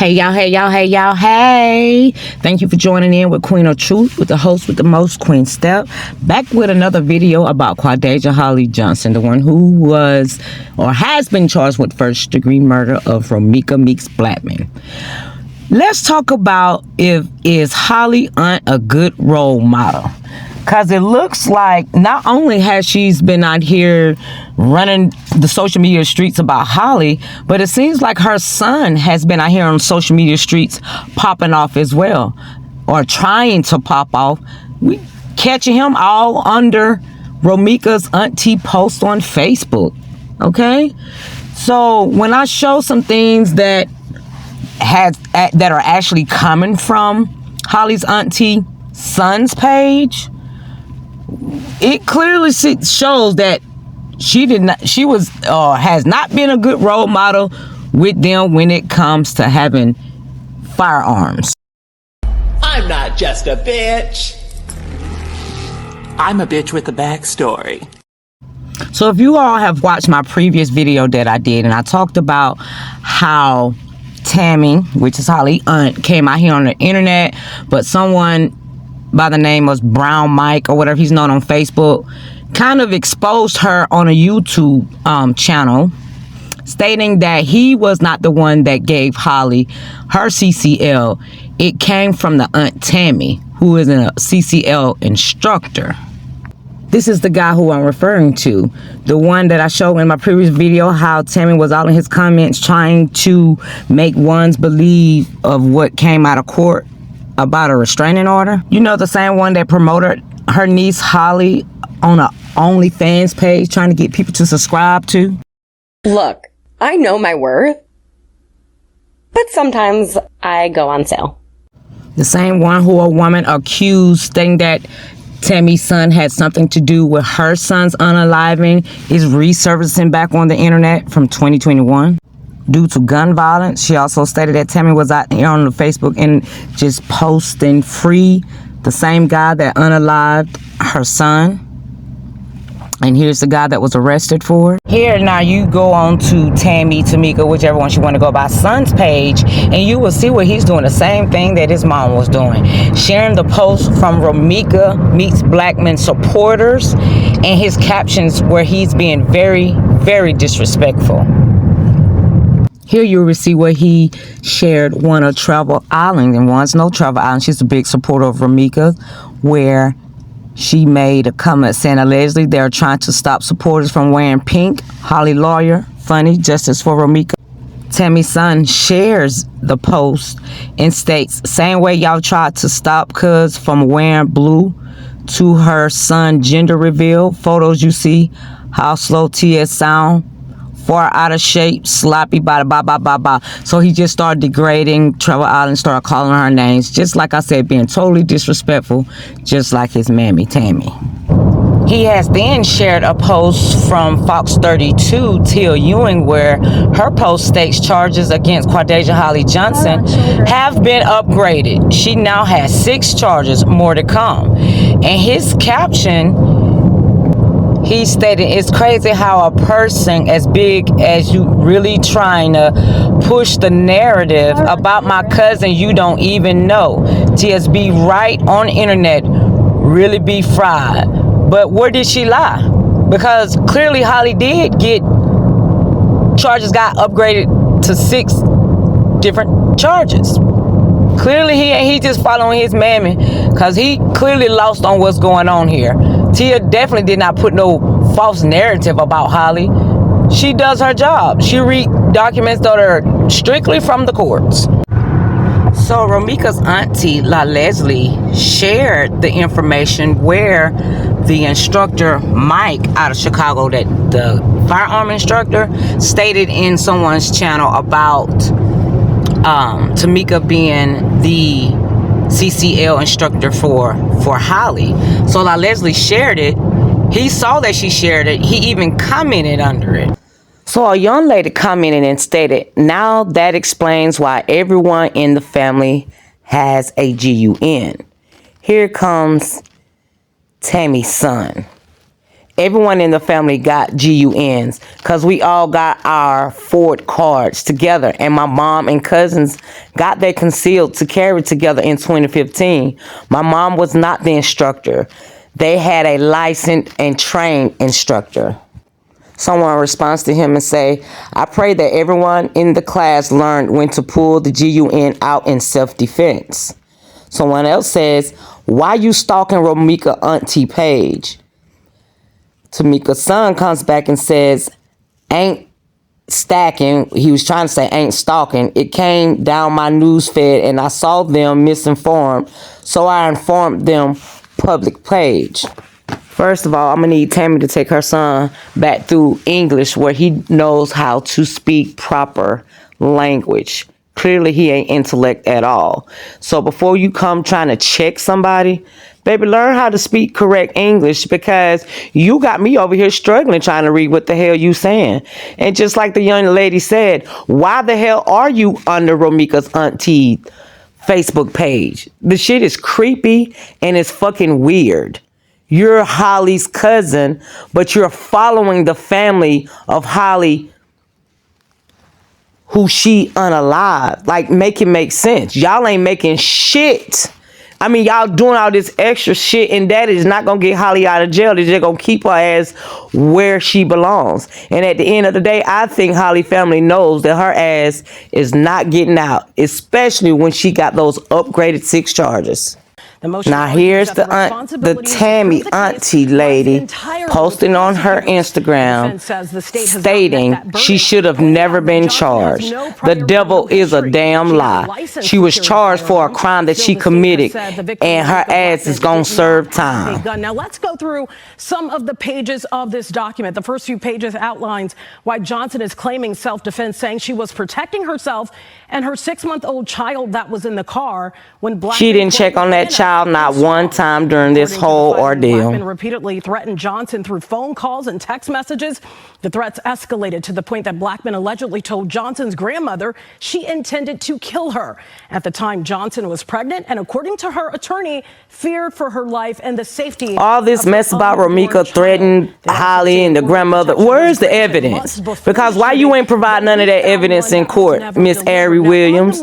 Hey y'all. Thank you for joining in with Queen of Truth, with the host with the most, Queen Step. Back with another video about Quadasia Holly Johnson, the one who was or has been charged with first-degree murder of Romeca Meeks Blackmon. Let's talk about is Holly Aunt a good role model? Because it looks like not only has she been out here running the social media streets about Holly, but it seems like her son has been out here on social media streets popping off as well, or trying to pop off. We catching him all under Romeca's auntie post on Facebook. Okay, so when I show some things that are actually coming from Holly's auntie son's page, it clearly shows that she has not been a good role model with them when it comes to having firearms. I'm not just a bitch. I'm a bitch with a backstory. So if you all have watched my previous video that I did, and I talked about how Tammy, which is Holly's aunt, came out here on the internet, but someone by the name of Brown Mike, or whatever he's known on Facebook, kind of exposed her on a YouTube channel, stating that he was not the one that gave Holly her CCL. It came from the Aunt Tammy, who is a CCL instructor. This is the guy who I'm referring to, the one that I showed in my previous video, how Tammy was out in his comments trying to make ones believe of what came out of court about a restraining order. You know, the same one that promoted her niece Holly on a OnlyFans page, trying to get people to subscribe to. Look, I know my worth, but sometimes I go on sale. The same one who a woman accused, stating that Tammy's son had something to do with her son's unaliving, is resurfacing back on the internet from 2021 due to gun violence. She also stated that Tammy was out here on the Facebook and just posting free the same guy that unalived her son. And here's the guy that was arrested for it. Here, now you go on to Tammy, Tamika, whichever one you want to go by, son's page, and you will see where he's doing the same thing that his mom was doing. Sharing the post from Romeca Meeks Blackmon supporters, and his captions where he's being very, very disrespectful. Here you will see where he shared one of Travel Island, and one's no Travel Island. She's a big supporter of Romeca, where she made a comment saying allegedly they're trying to stop supporters from wearing pink. Holly lawyer, funny, justice for Romeca. Tammy's son shares the post and states, same way y'all tried to stop cuz from wearing blue to her son gender reveal. Photos you see, how slow TS sound, far out of shape, sloppy, blah. So he just started degrading Travel Island, started calling her names, just like I said, being totally disrespectful, just like his mammy, Tammy. He has then shared a post from Fox 32, Teal Ewing, where her post states charges against Quadasia Holly Johnson have been upgraded. She now has 6 charges, more to come. And his caption, he stated, it's crazy how a person as big as you really trying to push the narrative about my cousin you don't even know. TSB right on the internet, really be fried. But where did she lie? Because clearly Holly did get charges, got upgraded to 6 different charges. Clearly he just following his mammy, because he clearly lost on what's going on here. Tia definitely did not put no false narrative about Holly. She does her job. She read documents that are strictly from the courts. So Romeca's auntie, La Leslie, shared the information where the instructor, Mike, out of Chicago, that the firearm instructor, stated in someone's channel about Tamika being the CCL instructor for Holly. So La Leslie shared it. He saw that she shared it. He even commented under it. So a young lady commented and stated, now that explains why everyone in the family has a GUN. Here comes Tammy's son. Everyone in the family got GUNs because we all got our Ford cards together, and my mom and cousins got their concealed to carry together in 2015. My mom was not the instructor. They had a licensed and trained instructor. Someone responds to him and say, I pray that everyone in the class learned when to pull the GUN out in self-defense. Someone else says, why you stalking Romeca auntie page? Tamika's son comes back and says, ain't stacking. He was trying to say ain't stalking. It came down my news feed and I saw them misinformed. So I informed them public page. First of all, I'm going to need Tammy to take her son back through English where he knows how to speak proper language. Clearly, he ain't intellect at all. So before you come trying to check somebody, baby, learn how to speak correct English because you got me over here struggling trying to read what the hell you saying. And just like the young lady said, why the hell are you under Romeca's auntie Facebook page? The shit is creepy and it's fucking weird. You're Holly's cousin, but you're following the family of Holly who she unalive. Like, make it make sense. Y'all ain't making shit. I mean, y'all doing all this extra shit, and that is not gonna get Holly out of jail. They're just gonna keep her ass where she belongs. And at the end of the day, I think Holly family knows that her ass is not getting out, especially when she got those upgraded 6 charges. Now here's the Tammy auntie lady posting on her Instagram stating she should have never been charged. The devil is a damn lie. She was charged for a crime that she committed and her ass is gonna serve time. Now let's go through some of the pages of this document. The first few pages outlines why Johnson is claiming self-defense, saying she was protecting herself and her 6-month-old child that was in the car when Blackmon. She didn't check on that child not one time during this whole ordeal. Blackmon repeatedly threatened Johnson through phone calls and text messages. The threats escalated to the point that Blackmon allegedly told Johnson's grandmother she intended to kill her. At the time, Johnson was pregnant and, according to her attorney, feared for her life and the safety. All this mess about Romeca threatening Holly and the grandmother. Where's the evidence? Because why you ain't provide none of that evidence in court, Miss Ari Williams?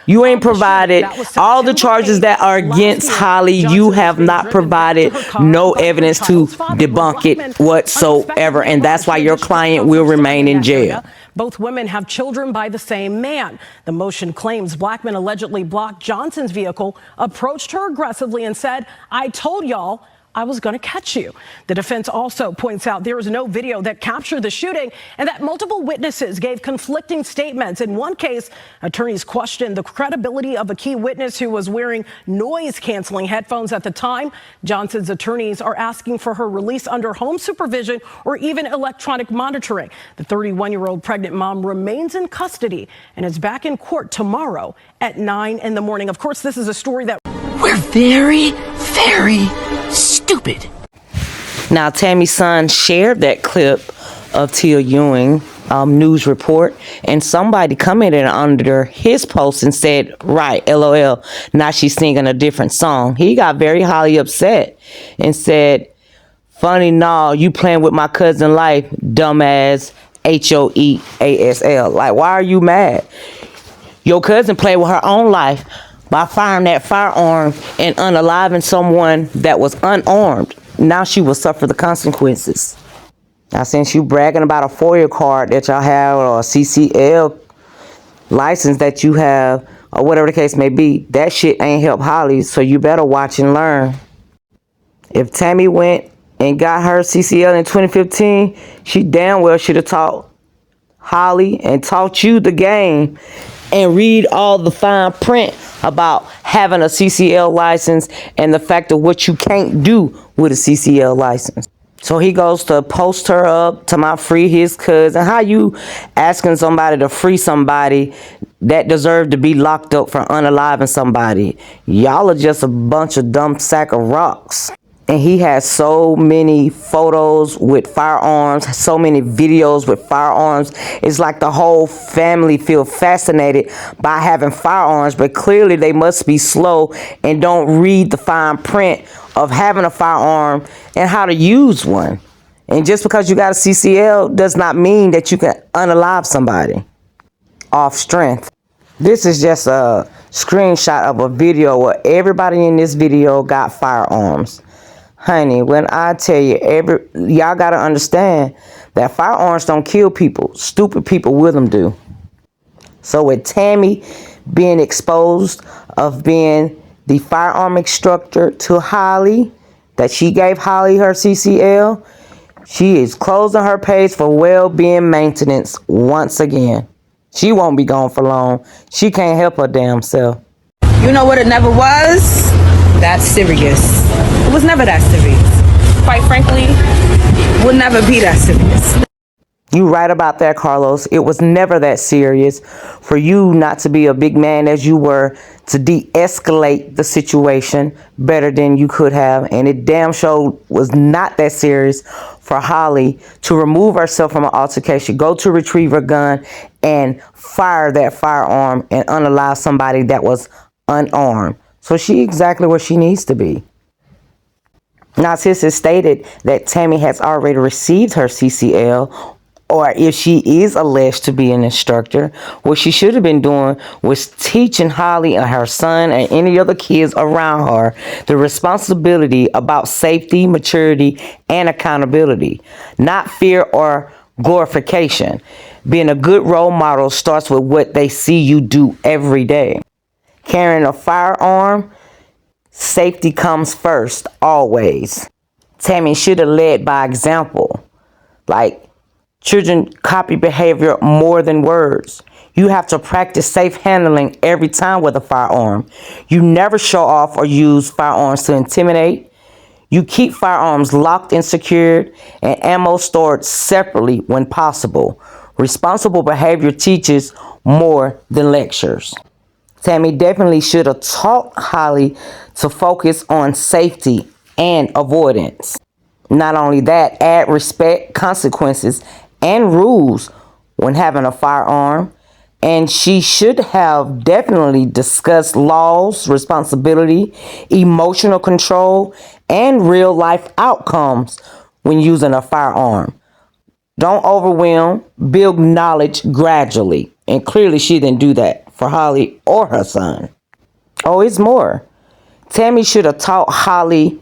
You ain't provided all the charges that are against Holly. You have not provided no evidence to debunk it whatsoever, and that's why your client will remain in jail. Both women have children by the same man. The motion claims Blackmon allegedly blocked Johnson's vehicle, approached her aggressively and said, I told y'all I was going to catch you. The defense also points out there is no video that captured the shooting and that multiple witnesses gave conflicting statements. In one case, attorneys questioned the credibility of a key witness who was wearing noise-canceling headphones at the time. Johnson's attorneys are asking for her release under home supervision or even electronic monitoring. The 31-year-old pregnant mom remains in custody and is back in court tomorrow at 9 in the morning. Of course, this is a story that We're very, very stupid. Now, Tammy's son shared that clip of Tia Ewing news report, and somebody commented under his post and said, right, LOL, now she's singing a different song. He got very highly upset and said, funny, nah, you playing with my cousin life, dumbass, HOEASL. Like, why are you mad? Your cousin played with her own life by firing that firearm and unaliving someone that was unarmed. Now she will suffer the consequences. Now, since you bragging about a FOIA card that y'all have or a CCL license that you have or whatever the case may be, that shit ain't help Holly, so you better watch and learn. If Tammy went and got her CCL in 2015, she damn well should have taught Holly and taught you the game and read all the fine print about having a CCL license and the fact of what you can't do with a CCL license. So he goes to post her up to my free his cousin. How you asking somebody to free somebody that deserved to be locked up for unaliving somebody? Y'all are just a bunch of dumb sack of rocks. And he has so many photos with firearms, so many videos with firearms. It's like the whole family feel fascinated by having firearms, but clearly they must be slow and don't read the fine print of having a firearm and how to use one. And just because you got a CCL does not mean that you can unalive somebody off strength. This is just a screenshot of a video where everybody in this video got firearms. Honey, when I tell you, y'all got to understand that firearms don't kill people. Stupid people with them do. So with Tammy being exposed of being the firearm instructor to Holly, that she gave Holly her CCL, she is closing her page for well-being maintenance once again. She won't be gone for long. She can't help her damn self. You know what it never was? That serious. It was never that serious. Quite frankly, would never be that serious. You right about that, Carlos. It was never that serious for you not to be a big man as you were to de-escalate the situation better than you could have. And it damn sure was not that serious for Holly to remove herself from an altercation, go to retrieve her gun and fire that firearm and unalive somebody that was unarmed. So she exactly where she needs to be. Now, since it's stated that Tammy has already received her CCL, or if she is alleged to be an instructor, what she should have been doing was teaching Holly and her son and any other kids around her the responsibility about safety, maturity, and accountability, not fear or glorification. Being a good role model starts with what they see you do every day. Carrying a firearm, safety comes first, always. Tammy should have led by example. Like, children copy behavior more than words. You have to practice safe handling every time with a firearm. You never show off or use firearms to intimidate. You keep firearms locked and secured and ammo stored separately when possible. Responsible behavior teaches more than lectures. Tammy definitely should have taught Holly to focus on safety and avoidance. Not only that, add respect, consequences, and rules when having a firearm. And she should have definitely discussed laws, responsibility, emotional control, and real life outcomes when using a firearm. Don't overwhelm, build knowledge gradually. And clearly she didn't do that for Holly or her son. Oh, it's more. Tammy should have taught Holly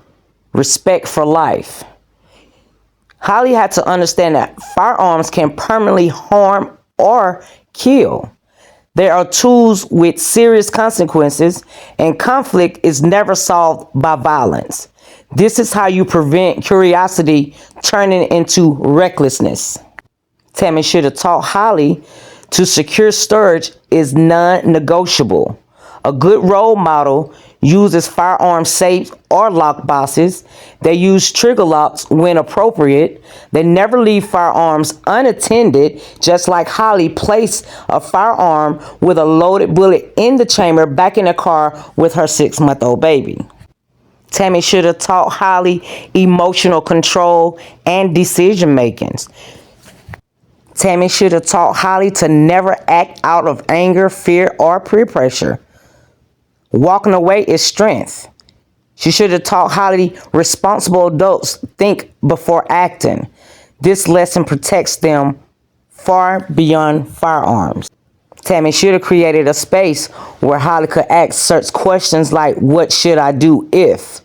respect for life. Holly had to understand that firearms can permanently harm or kill. There are tools with serious consequences, and conflict is never solved by violence. This is how you prevent curiosity turning into recklessness. Tammy should have taught Holly to secure storage is non-negotiable. A good role model uses firearm safes or lock boxes. They use trigger locks when appropriate. They never leave firearms unattended, just like Holly placed a firearm with a loaded bullet in the chamber back in the car with her 6-month-old baby. Tammy should have taught Holly emotional control and decision making. Tammy should have taught Holly to never act out of anger, fear, or peer pressure. Walking away is strength. She should have taught Holly responsible adults think before acting. This lesson protects them far beyond firearms. Tammy should have created a space where Holly could ask such questions like, what should I do if?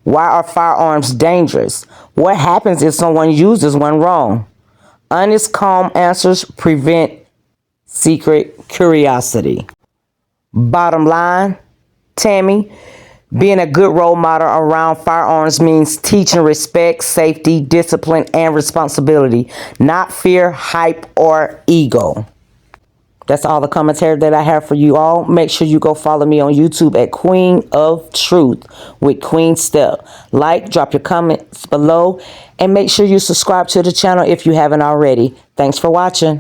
Why are firearms dangerous? What happens if someone uses one wrong? Honest, calm answers prevent secret curiosity. Bottom line, Tammy, being a good role model around firearms means teaching respect, safety, discipline, and responsibility, not fear, hype, or ego. That's all the commentary that I have for you all. Make sure you go follow me on YouTube at Queen of Truth with Queen Step. Like, drop your comments below, and make sure you subscribe to the channel if you haven't already. Thanks for watching.